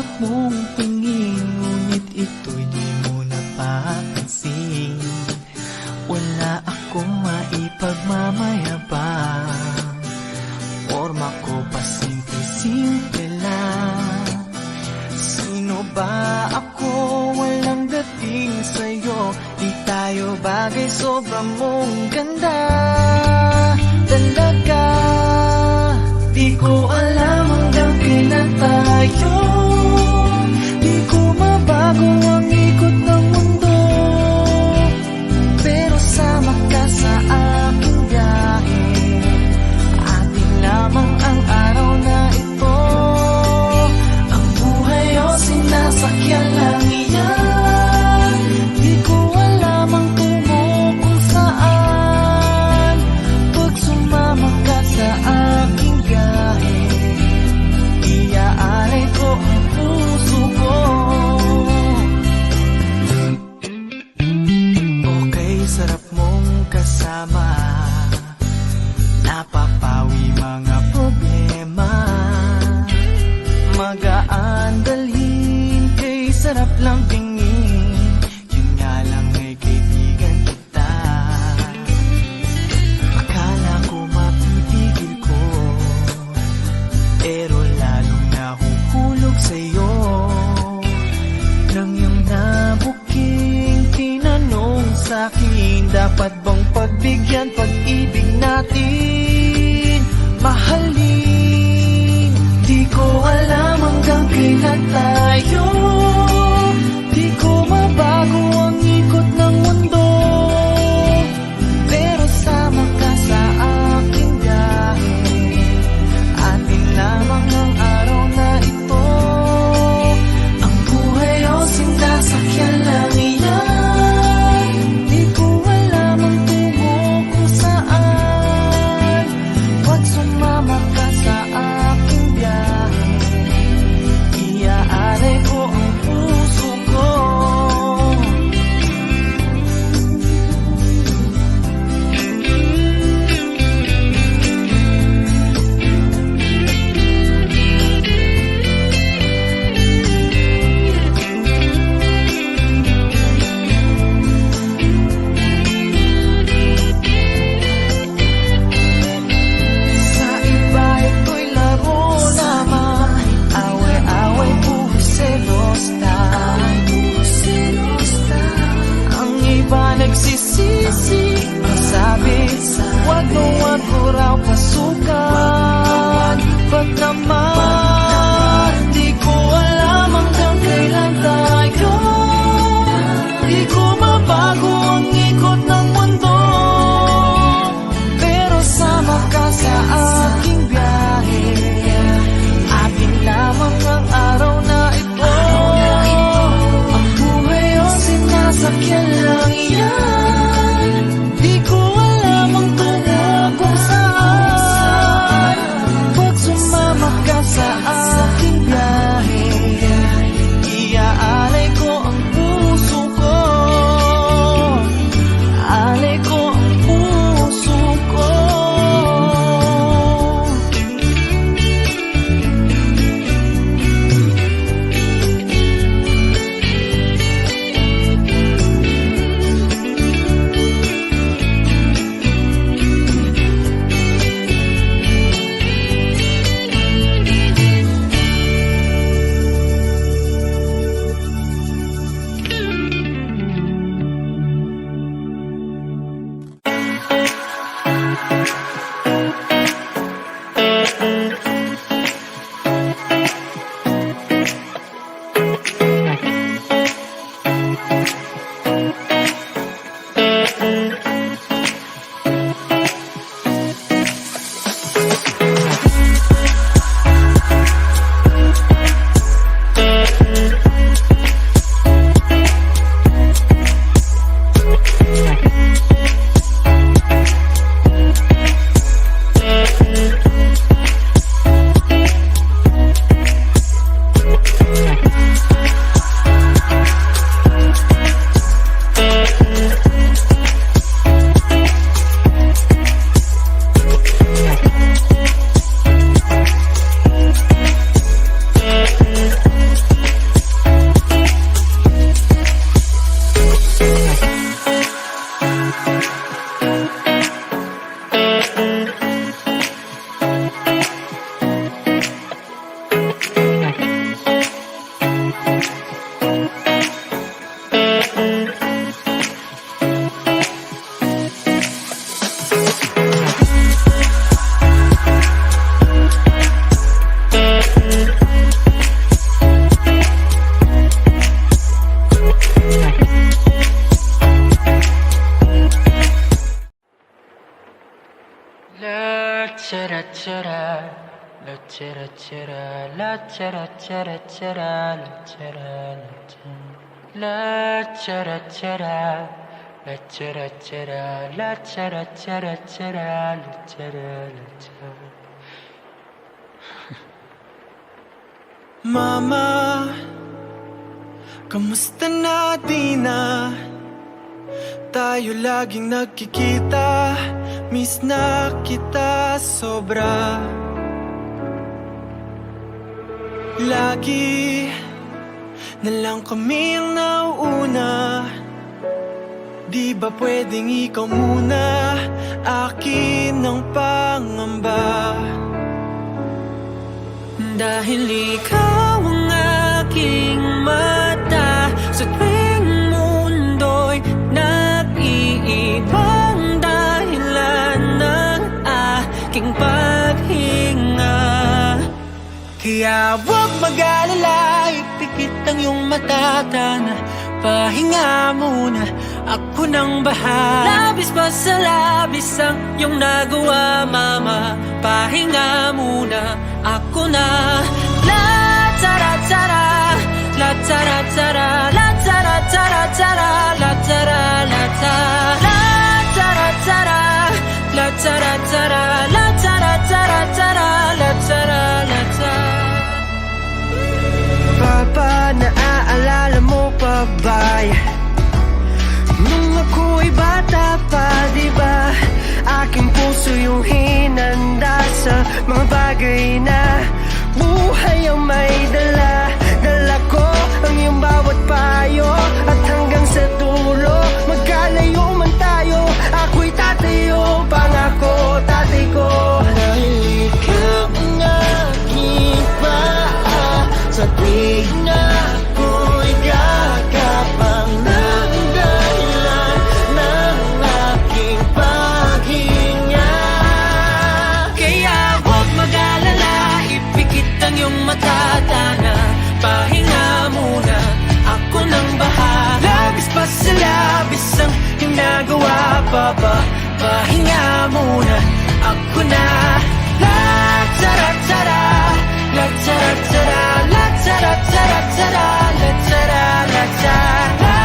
takot mong tingin, ngunit ito'y di mo napapansin. Wala akong maipagmamayabang, forma ko pa simple-simple lang. Sino ba ako? Walang dating sa'yo, di tayo bagay, sobrang mong ganda. Talaga, di ko alam hanggang kailan tayo. Di ko mabago ang ikot ng mundo, pero sama ka sa aking biyahe. Atin lamang ang araw na ito. Ang buhay o sinasakyan lang iyan. Di ko alam ang tungo kung saan. Pag sumama ka sa aking biyahe, iaalay ko ang puso ko. Okay, sarap mong kasama, napapawi mga problema. Magaan dalhin, kay sarap lang tingin. Yun nga lang ay kaibigan kita. Akala ko mapipigil ko, pero lalong nahuhulog sa'yo. Nang iyong nabuking tinanong sa'kin, dapat bang pagbigyan pag-ibig natin? Mahalin, di ko alam hanggang kailan tayo. Di ko mabago ang ikot ng mundo, pero sama ka sa aking biyahe. Atin lamang ang araw na ito. Ang buhay o sinasakyan lang iyan. Di ko alam ang tungo kung saan. chara, la chara chara, la chara chara chara, la chara la chara chara, la chara chara, la chara chara chara, la chara la chara. Mama, kamusta na di na? Tayo laging nagkikita, miss na kita sobra. Lagi na lang kami ang nauuna. Di ba pwedeng ikaw muna, akin ang pangamba? Dahil ikaw ang aking mata sa tuwing mundo'y nag-iibang dahilan ng aking paghinga. Kaya huwag mag-alala, ipikit ang iyong mata, na pahinga muna, ako nang bahala. Labis pa sa labis ang iyong nagawa, mama, pahinga muna, ako na. La tara tara, la tara tara, la tara tara tara, la tara la tara, la tara tara, la tara tara, la tara tara tara, la tara la tara. Papa, naaalala mo pa ba nung ako'y bata pa, diba? Aking puso yung hinanda sa mga bagay na buhay ang may dala. Dala ko ang iyong bawat payo, at hanggang sa dulo, magkalayo man tayo, ako'y tatayo, pangako tatay ko. Dahil ikaw ang aking paa sa tuwing ako'y gagapang ng dahilan ng aking paghinga. Kaya huwag mag-alala, ipikit ang iyong mata, na pahinga muna, ako nang bahala. Labis pa sa labis ang iyong nagawa, papa, pahinga muna, ako na. La tara tara, la tara tara, la tara tara tara, la tara la tara, la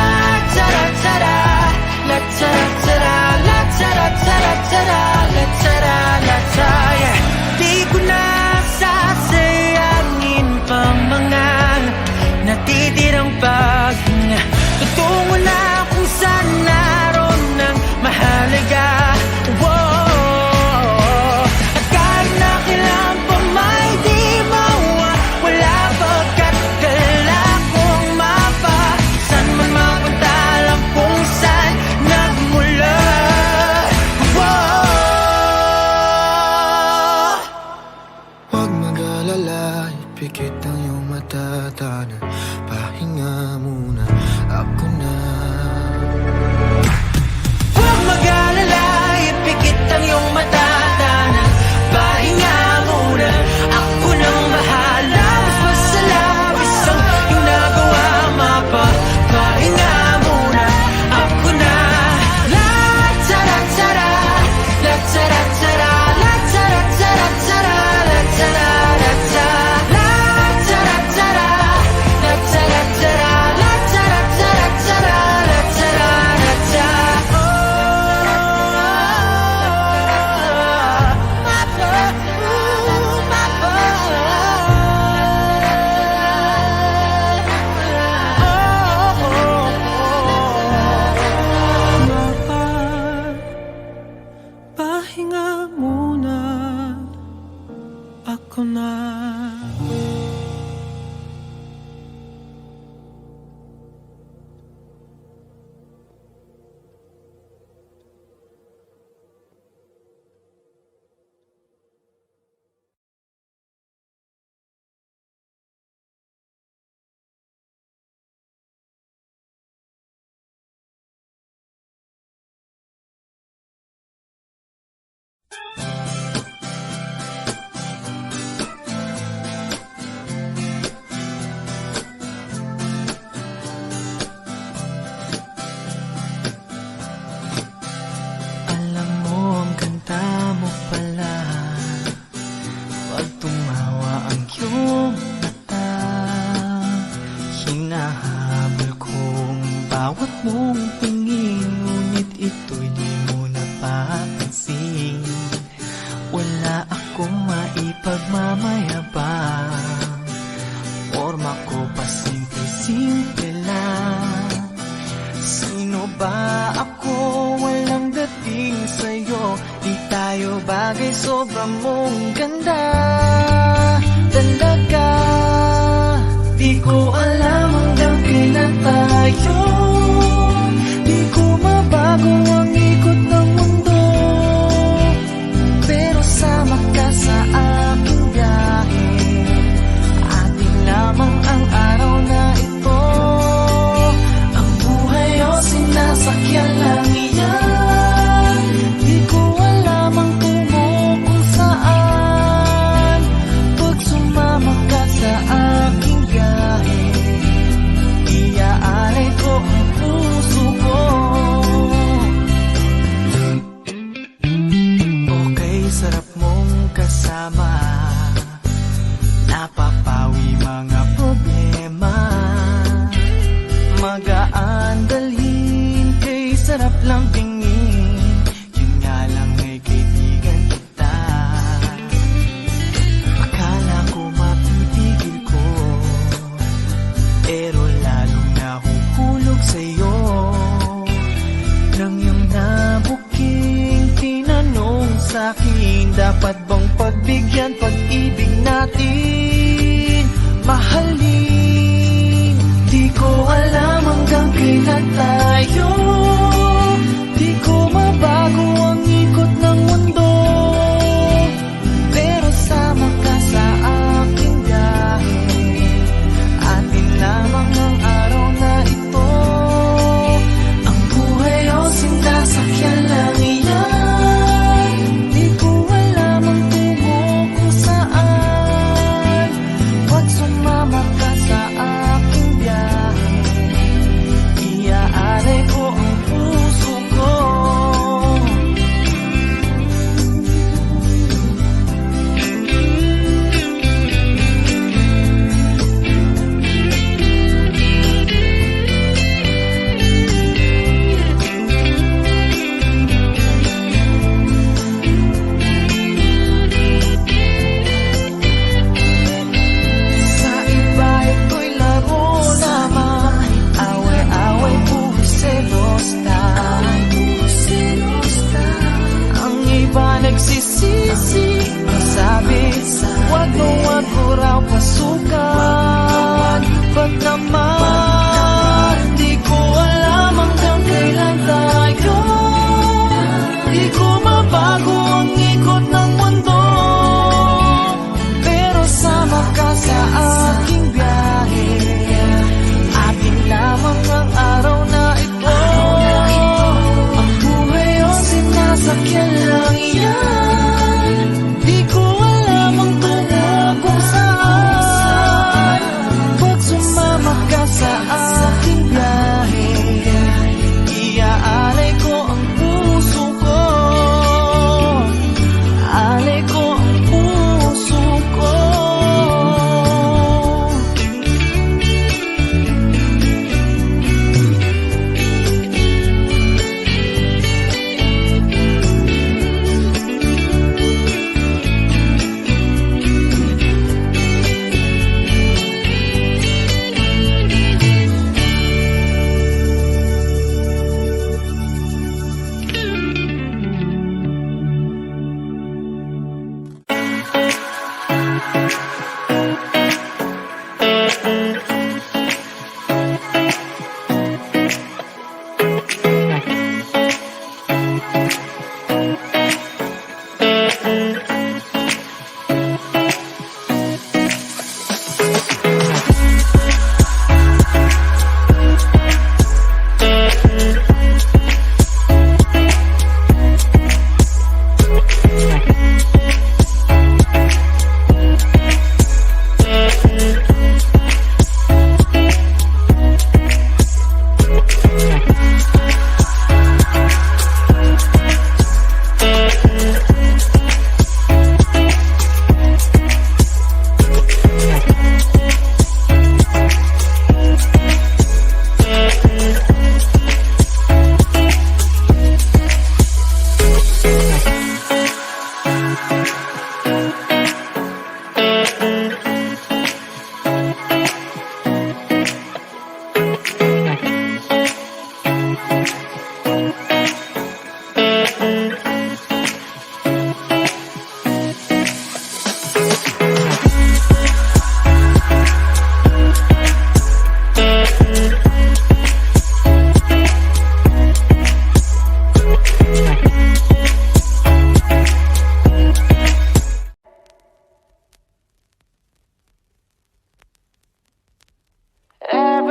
tara tara, la tara tara, la tara tara tara, la tara la tara. Di ko na sasayangin pa mga natitirang paghinga. Tutungo na kung saan naroon ng mahalaga. Whoa. At kahit na kailan pa may di mawawala, pagkat dala kong mapa, saan man mapunta, alam kung saan nagmula. Whoa. Huwag mag-alala, ipikit ang iyong mata, na pahinga muna, ako na. Huwag mag-alala, ipikit ang iyong mata, na pahinga muna, ako nang bahala. Labis pa sa labis ang iyong nagawa, mapa, pahinga muna, ako na. La tara tara, la tara tara, la tara tara tara, la tara la tara, la tara tara, la tara tara, la tara tara tara, la tara la tara. mong tingin, ngunit ito'y di mo napapansin. Wala akong maipagmamayabang, forma ko pa simple-simple lang. Sino ba ako? Walang dating sa'yo, di tayo bagay, sobrang mong ganda. Talaga, di ko alam hanggang kailan tayo. Di ko mabago ang ikot ng mundo, pero sama ka sa aking biyahe. Atin lamang ang araw na ito. Ang buhay o sinasakyan lang iyan. Di ko alam ang tungo kung saan. Pag sumama ka sa aking biyahe, iaalay ko ang puso ko. Okay, sarap mong kasama, napapawi mga problema. Magaan dalhin, kay sarap lang tingin. Yun nga lang ay kaibigan kita. Akala ko mapipigil ko, pero lalong nahuhulog sa'yo. Nang iyong nabuking tinanong sa'kin, dapat bang pagbigyan pag-ibig natin? Mahalin, di ko alam hanggang kailan tayo. Di ko mabago ang ikot ng mundo, pero sama ka sa aking biyahe. Atin lamang ang araw na ito. Ang buhay o sinasakyan lang iyan. Di ko alam ang tungo kung saan. Pag sumama ka sa aking biyahe, iaalay ko ang puso ko. Sa iba ito'y laro lamang, away-away, puro selos ang iba nagsisisi, ang sabi, wag mo raw pasukan. Ba't naman, di ko alam hanggang kailan tayo. Di ko mabago ang ikot ng mundo, pero sama ka sa aking biyahe. Atin lamang ang araw na ito. Ang buhay o sinasakyan lang iyan. Di ko alam ang tungo kung saan. Pag sumama ka sa aking biyahe, iaalay ko ang puso ko. Alay ko ang puso ko.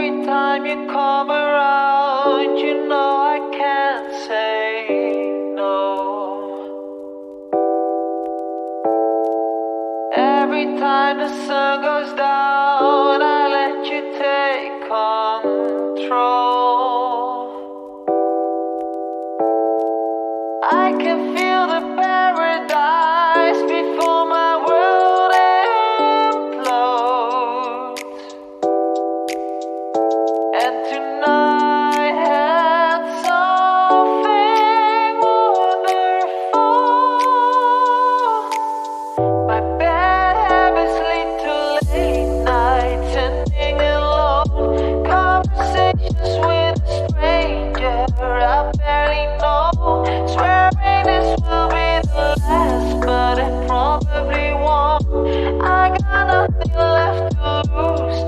Every time you come around, you know I can't say no. Every time the sun goes down, I let you take control. I can feel the paradise before my world implodes. And tonight had something wonderful. My bad habits lead to late nights ending alone. Conversations with a stranger I barely know. Swearing this will be the last, but it probably won't. I got nothing left to lose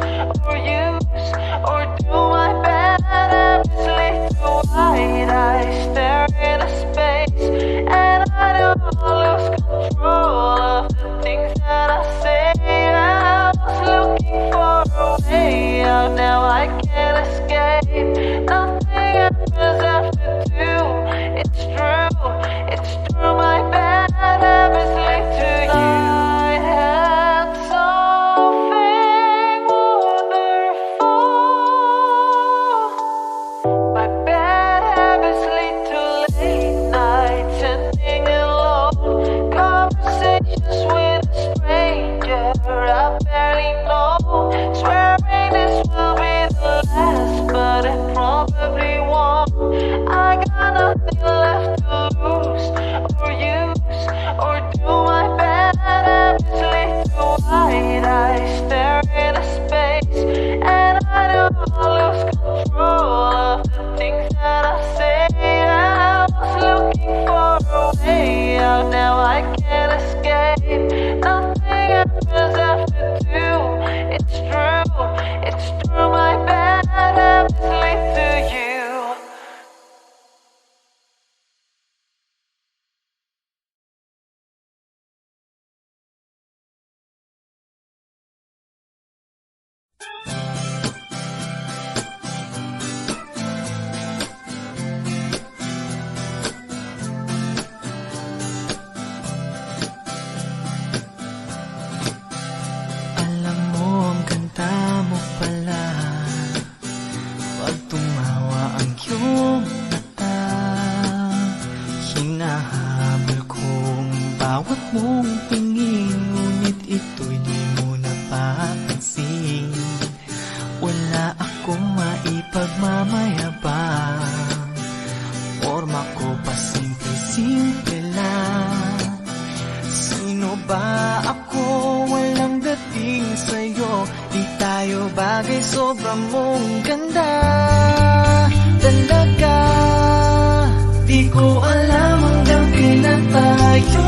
or use or do. My bad habits lead to wide eyes stare into space, and I don't lose control of the things that I say. I was looking for a way out, now I can't escape. Nothing happens after two. It's true, my bad habits lead to you. I had something wonderful. My bad habits lead to late nights ending alone. Conversations with a stranger I barely know. Swearing this will be the last, but it probably won't. I got nothing left to lose or use or do. My bad habits lead to wide eyes stare into space, and I don't lose control of the things that I say. I was looking for a way out, now I can't escape. Nothing happens after two. It's true, my bad habits lead to you. Alam mo, ang ganda mo pala pag tumawa ang iyong mata. Hinahabol kong bawat mong tingin, ngunit ito'y di mo napapansin. Wala akong maipagmamayabang, forma ko pa simple lang. Sino ba ako? Walang dating sa'yo. Di tayo bagay, sobrang mong ganda. Talaga, di ko alam hanggang kailan tayo